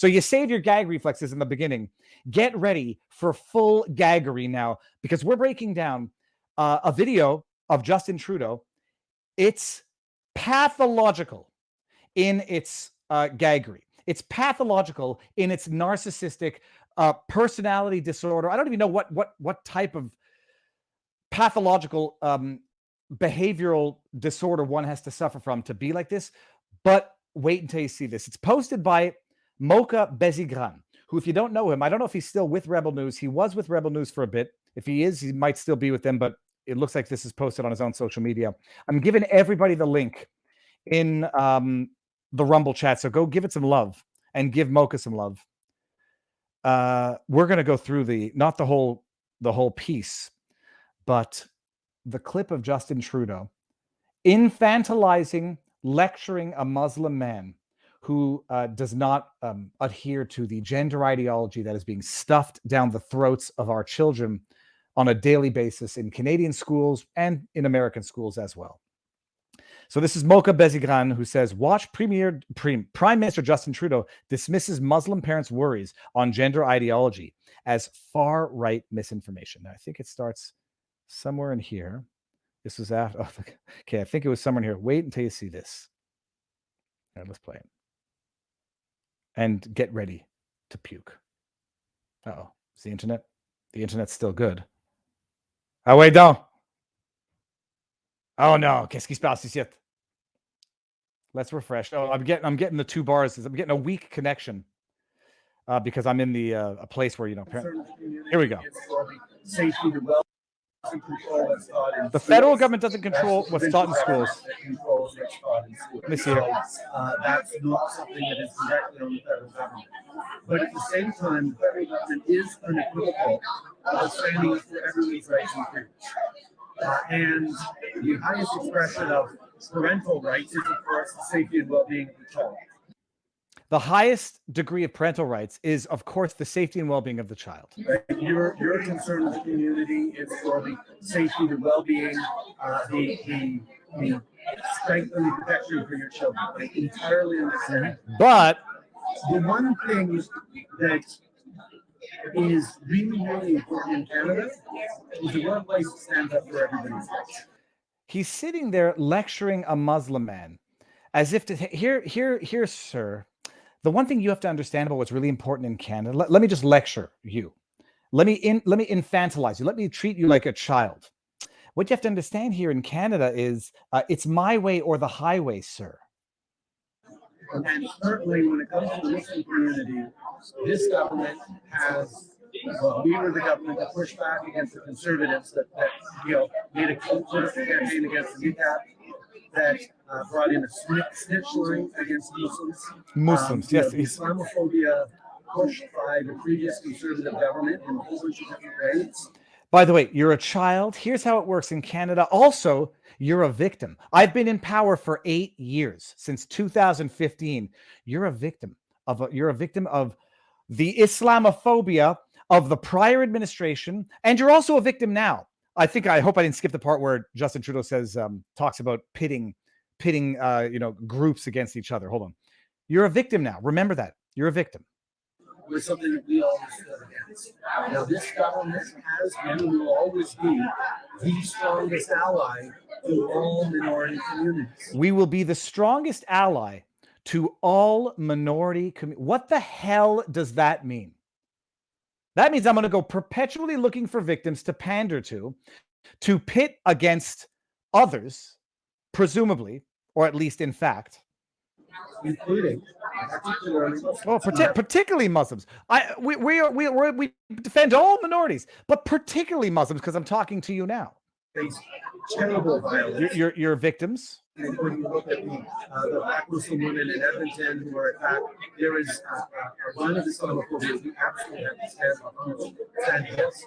So you saved your gag reflexes in the beginning. Get ready for full gaggery now, because we're breaking down a video of Justin Trudeau. It's pathological in its gaggery. It's pathological in its narcissistic personality disorder. I don't even know what type of pathological behavioral disorder one has to suffer from to be like this. But wait until you see this. It's posted by Mocha Bezigran, who, if you don't know him, I don't know if he's still with Rebel News. He was with Rebel News for a bit. If he is, he might still be with them, but it looks like this is posted on his own social media. I'm giving everybody the link in the Rumble chat, so go give it some love and give Mocha some love. We're going to go through not the whole piece, but the clip of Justin Trudeau infantilizing, lecturing a Muslim man who does not adhere to the gender ideology that is being stuffed down the throats of our children on a daily basis in Canadian schools and in American schools as well. So this is Mocha Bezigran, who says, watch Prime Minister Justin Trudeau dismisses Muslim parents' worries on gender ideology as far-right misinformation. Now, I think it starts somewhere in here. This was after. Oh, okay, I think it was somewhere in here. Wait until you see this. All right, let's play it. And get ready to puke. Uh-oh. Is the internet? The internet's still good. Ah ouais, donc. Oh no, qu'est-ce qui se passe ici? Let's refresh. Oh, I'm getting the 2 bars. I'm getting a weak connection because I'm in the a place where, you know. Here we go. The federal government doesn't control what's taught in schools. Let me see here. That's not something that is directly on the federal government. But at the same time, the federal government is unequivocal about standing up for everyone's rights and freedoms. And the highest expression of parental rights is, of course, the safety and well-being of the child. The highest degree of parental rights is, of course, the safety and well-being of the child. Right. Your concern with the community is for the safety, the well-being, the strength and the protection for your children. I entirely understand. But the one thing that is really, really important in Canada is the workplace that stands up for everybody's rights. He's sitting there lecturing a Muslim man as if to here, sir. The one thing you have to understand about what's really important in Canada, let me just lecture you. Let me infantilize you. Let me treat you like a child. What you have to understand here in Canada is it's my way or the highway, sir. And certainly when it comes to the Muslim community, this government has, well, we were the government that pushed back against the Conservatives that made a political campaign against the UCAP, that brought in a snitch line against Muslims. Muslims, yes. The Islamophobia pushed by the previous Conservative government in a whole bunch of different ways. By the way, you're a child. Here's how it works in Canada. Also, you're a victim. I've been in power for 8 years, since 2015. You're a victim of the Islamophobia of the prior administration, and you're also a victim now. I hope I didn't skip the part where Justin Trudeau says talks about pitting groups against each other. Hold on. You're a victim now. Remember that. You're a victim. It was something that we always stood against. Now, this government has and will always be the strongest ally to all minority communities. We will be the strongest ally to all minority communities. What the hell does that mean? That means I'm going to go perpetually looking for victims to pander to pit against others, presumably, or at least in fact. Including particularly Muslims. We defend all minorities, but particularly Muslims, because I'm talking to you now. Terrible violence. You're victims. And when you look at the black Muslim women in Edmonton who are attacked, there is a line of Islamophobia we absolutely have to stand against.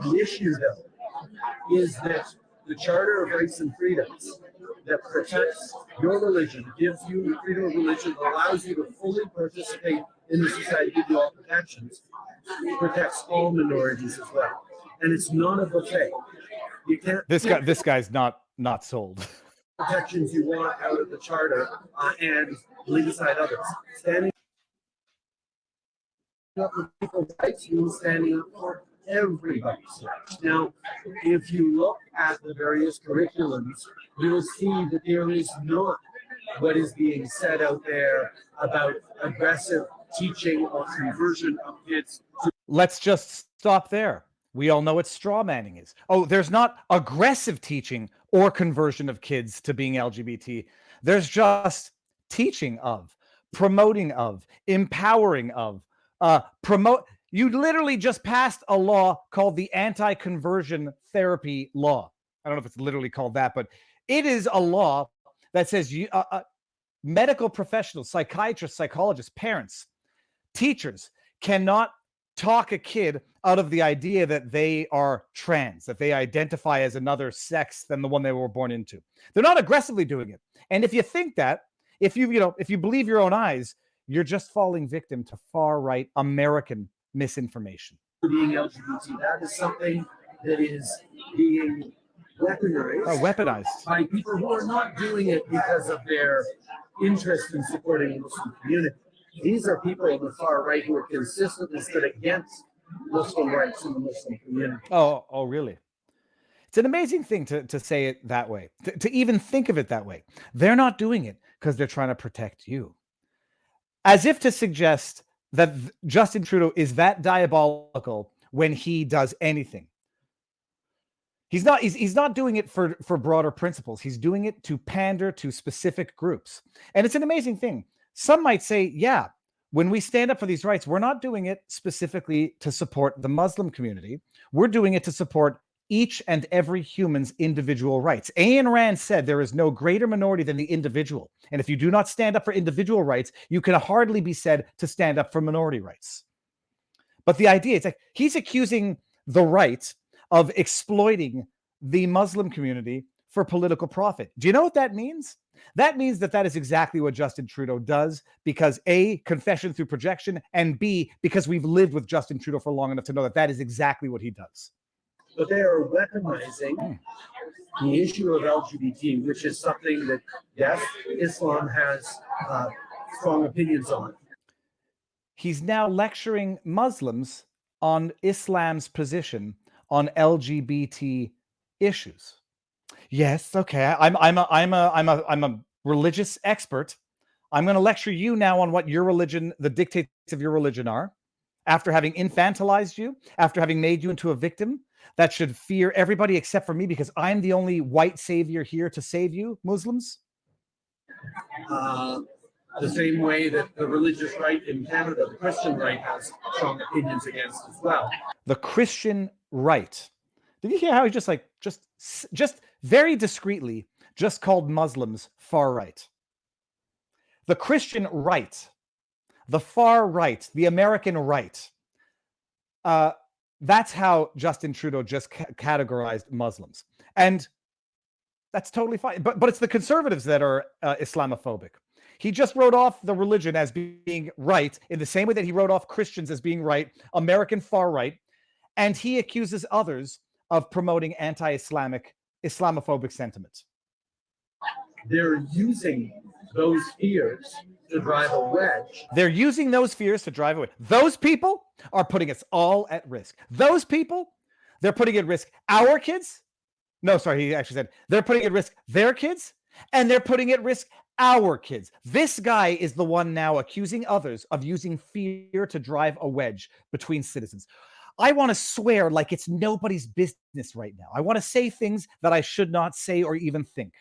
The issue, though, is that the Charter of Rights and Freedoms that protects your religion, gives you freedom of religion, allows you to fully participate in the society, give you all protections, protects all minorities as well. And it's not a buffet. You can't. This guy's not sold. Protections you want out of the charter and leave aside others. Standing up for people's rights means standing up for everybody's rights. Now, if you look at the various curriculums, you will see that there is not what is being said out there about aggressive teaching or conversion of kids to. Let's just stop there. We all know what straw manning is. Oh, there's not aggressive teaching or conversion of kids to being LGBT. There's just teaching of, promoting of, empowering of, promote. You literally just passed a law called the anti-conversion therapy law. I don't know if it's literally called that, but it is a law that says you, medical professionals, psychiatrists, psychologists, parents, teachers cannot talk a kid out of the idea that they are trans, that they identify as another sex than the one they were born into. They're not aggressively doing it. And if you think that, if you believe your own eyes, you're just falling victim to far-right American misinformation. Being LGBT, that is something that is being weaponized by people who are not doing it because of their interest in supporting the Muslim community. These are people on the far right who are consistently stood against Muslim rights in the Muslim community. Oh, really? It's an amazing thing to say it that way, to even think of it that way. They're not doing it because they're trying to protect you. As if to suggest that Justin Trudeau is that diabolical when he does anything. He's not doing it for broader principles. He's doing it to pander to specific groups. And it's an amazing thing. Some might say, yeah, when we stand up for these rights, we're not doing it specifically to support the Muslim community. We're doing it to support each and every human's individual rights. Ayn Rand said there is no greater minority than the individual. And if you do not stand up for individual rights, you can hardly be said to stand up for minority rights. But the idea is like he's accusing the right of exploiting the Muslim community for political profit. Do you know what that means? That means that is exactly what Justin Trudeau does because A, confession through projection, and B, because we've lived with Justin Trudeau for long enough to know that is exactly what he does. But they are weaponizing the issue of LGBT, which is something that, yes, Islam has strong opinions on. He's now lecturing Muslims on Islam's position on LGBT issues. Yes, okay. I'm a religious expert. I'm going to lecture you now on what your religion, the dictates of your religion are, after having infantilized you, after having made you into a victim that should fear everybody except for me because I'm the only white savior here to save you, Muslims. The same way that the religious right in Canada, the Christian right, has strong opinions against as well. The Christian right. Did you hear how he just very discreetly just called Muslims far right? The Christian right, the far right, the American right. That's how Justin Trudeau just categorized Muslims. And that's totally fine. But it's the conservatives that are Islamophobic. He just wrote off the religion as being right in the same way that he wrote off Christians as being right, American far right. And he accuses others of promoting anti-Islamic, Islamophobic sentiments. They're using those fears to drive a wedge. They're using those fears to drive away. Those people are putting us all at risk. Those people, they're putting at risk our kids. No, sorry, he actually said they're putting at risk their kids, and they're putting at risk our kids. This guy is the one now accusing others of using fear to drive a wedge between citizens. I want to swear like it's nobody's business right now. I want to say things that I should not say or even think.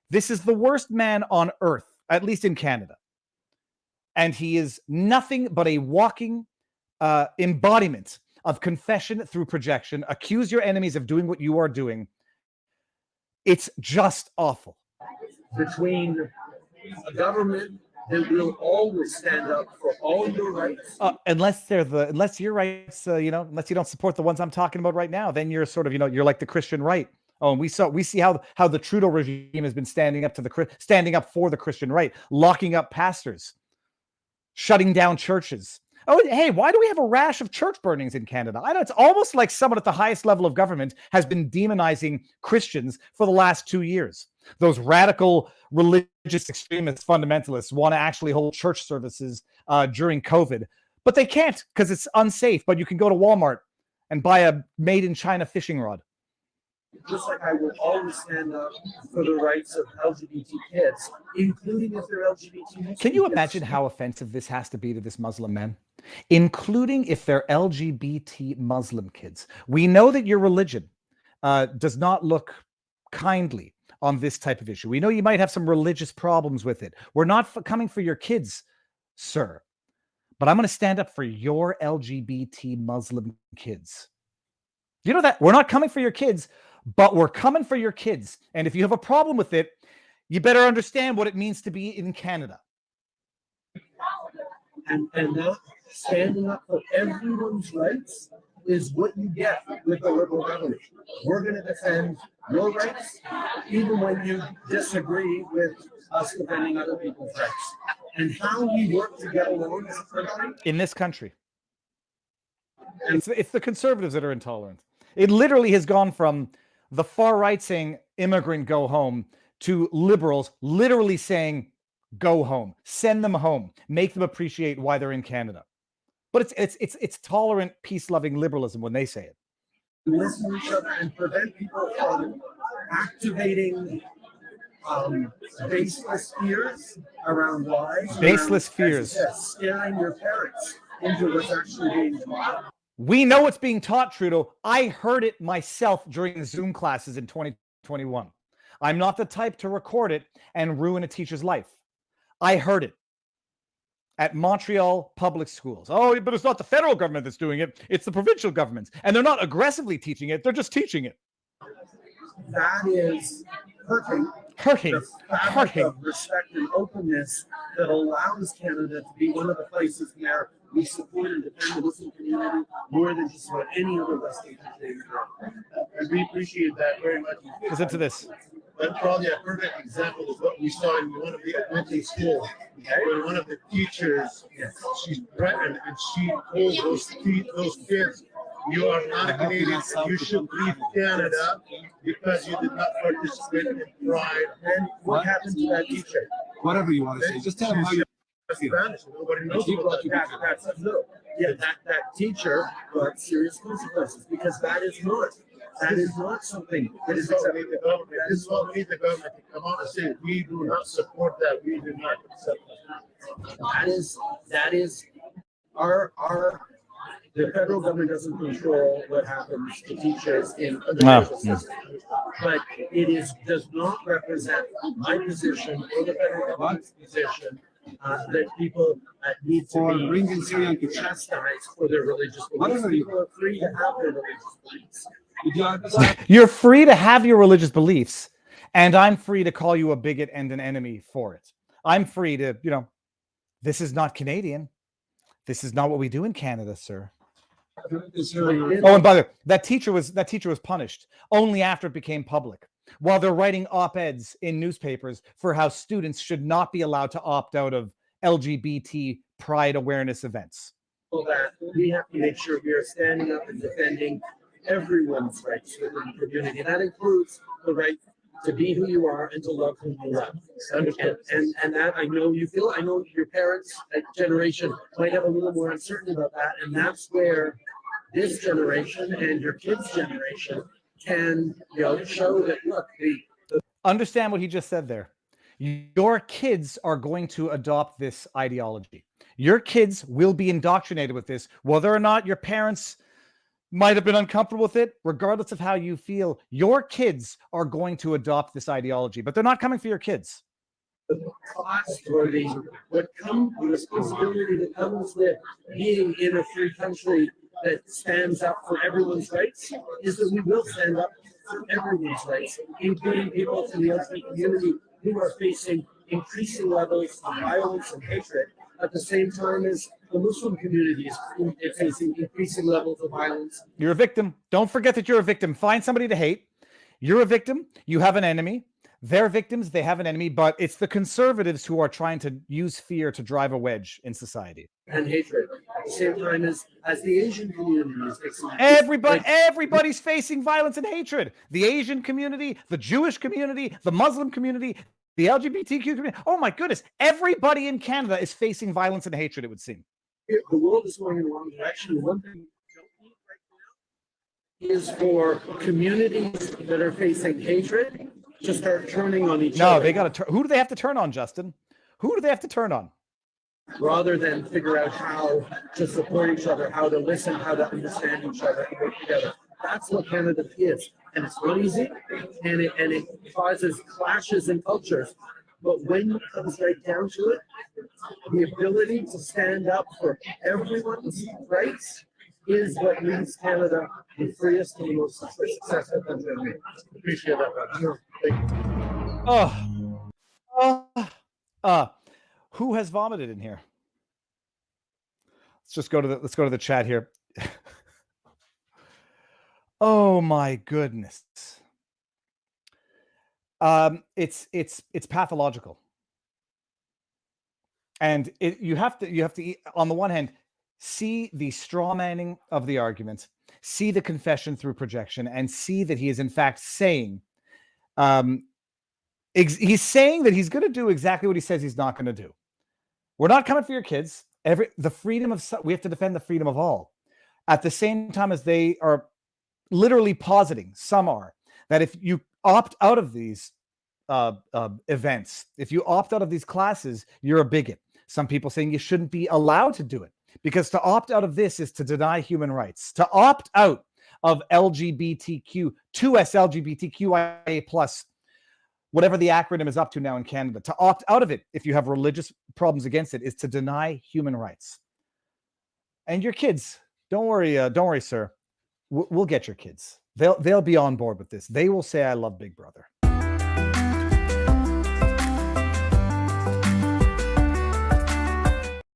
This is the worst man on earth, at least in Canada. And he is nothing but a walking embodiment of confession through projection. Accuse your enemies of doing what you are doing. It's just awful. Between a government that will always stand up for all your rights, unless your rights, unless you don't support the ones I'm talking about right now, then you're sort of, you're like the Christian right. Oh, and we see how the Trudeau regime has been standing up for the Christian right, locking up pastors, shutting down churches. Oh, hey, why do we have a rash of church burnings in Canada? I know it's almost like someone at the highest level of government has been demonizing Christians for the last 2 years. Those radical religious extremists, fundamentalists want to actually hold church services during COVID. But they can't because it's unsafe. But you can go to Walmart and buy a made in China fishing rod. Just like I will always stand up for the rights of LGBT kids, including if they're LGBT. Can you imagine how offensive this has to be to this Muslim man? Including if they're LGBT Muslim kids. We know that your religion does not look kindly on this type of issue. We know you might have some religious problems with it. We're not coming for your kids, sir. But I'm going to stand up for your LGBT Muslim kids. You know that? We're not coming for your kids, but we're coming for your kids. And if you have a problem with it, you better understand what it means to be in Canada. And that standing up for everyone's rights is what you get with the Liberal government. We're going to defend your rights, even when you disagree with us defending other people's rights. And how we work to get along as a country. In this country. It's the conservatives that are intolerant. It literally has gone from the far right saying immigrant go home to liberals literally saying go home, send them home, make them appreciate why they're in Canada. But it's tolerant, peace-loving liberalism when they say it. Listen to each other and prevent people from activating baseless fears around lies. Baseless fears. Scaring your parents into what's actually being taught. We know what's being taught, Trudeau. I heard it myself during the Zoom classes in 2021. I'm not the type to record it and ruin a teacher's life. I heard it at Montreal public schools. Oh, but it's not the federal government that's doing it. It's the provincial governments. And they're not aggressively teaching it. They're just teaching it. That is hurting. Of respect and openness that allows Canada to be one of the places where we support and defend the Muslim community more than just about any other Western country. And we appreciate that very much. Listen to this. That's probably a perfect example of what we saw in one of the elementary schools. Where one of the teachers, she threatened and she told those kids, you are not a Canadian, you should leave Canada because you did not participate in Pride. And what happened to that teacher? Whatever you want to say, just tell them how you feel. Spanish. Nobody knows about that. That teacher got serious consequences because that is not something that is acceptable. This is what we need the government to come out and say, we do not support that, we do not accept that. That is the federal government doesn't control what happens to teachers in the federal system. But it does not represent my position or the federal government's position that people need to be chastised for their religious beliefs. People are free to have their religious beliefs. You're free to have your religious beliefs, and I'm free to call you a bigot and an enemy for it. I'm free to, this is not Canadian. This is not what we do in Canada, sir. Oh, and by the way, that teacher was punished only after it became public, while they're writing op-eds in newspapers for how students should not be allowed to opt out of LGBT pride awareness events. So that we have to make sure we are standing up and defending everyone's rights within the community. And that includes the right to be who you are and to love who you love. And that I know you feel, I know your parents' generation might have a little more uncertainty about that. And that's where this generation and your kids' generation can show that, look, understand what he just said there. Your kids are going to adopt this ideology. Your kids will be indoctrinated with this, whether or not your parents might have been uncomfortable with it, regardless of how you feel. Your kids are going to adopt this ideology, but they're not coming for your kids. The cost or the responsibility that comes with being in a free country that stands up for everyone's rights is that we will stand up for everyone's rights, including people from the LGBT community who are facing increasing levels of violence and hatred, at the same time as the Muslim community is facing increasing levels of violence. You're a victim. Don't forget that you're a victim. Find somebody to hate. You're a victim. You have an enemy. They're victims. They have an enemy. But it's the conservatives who are trying to use fear to drive a wedge in society. And hatred. At the same time as the Asian community is facing everybody's facing violence and hatred. The Asian community, the Jewish community, the Muslim community, the LGBTQ community. Oh my goodness. Everybody in Canada is facing violence and hatred, it would seem. The world is going in the wrong direction. One thing we don't need right now is for communities that are facing hatred to start turning on each other. No, they got to turn. Who do they have to turn on, Justin? Who do they have to turn on? Rather than figure out how to support each other, how to listen, how to understand each other, and work together. That's what Canada is. And it's not easy, and it causes clashes in cultures. But when it comes right down to it, the ability to stand up for everyone's rights is what leaves Canada the freest and the most successful country. Appreciate that. Thank you. Who has vomited in here? Let's go to the chat here. Oh my goodness. It's pathological. And you have to on the one hand see the straw manning of the argument, see the confession through projection, and see that he is in fact saying he's saying that he's going to do exactly what he says he's not going to do. We're not coming for your kids. The freedom of we have to defend the freedom of all. At the same time as they are literally positing, some are, that if you opt out of these events, if you opt out of these classes, you're a bigot. Some people saying you shouldn't be allowed to do it because to opt out of this is to deny human rights. To opt out of LGBTQ, 2SLGBTQIA plus, whatever the acronym is up to now in Canada, to opt out of it if you have religious problems against it is to deny human rights. And your kids, don't worry, sir. We'll get your kids. They'll be on board with this. They will say, "I love Big Brother."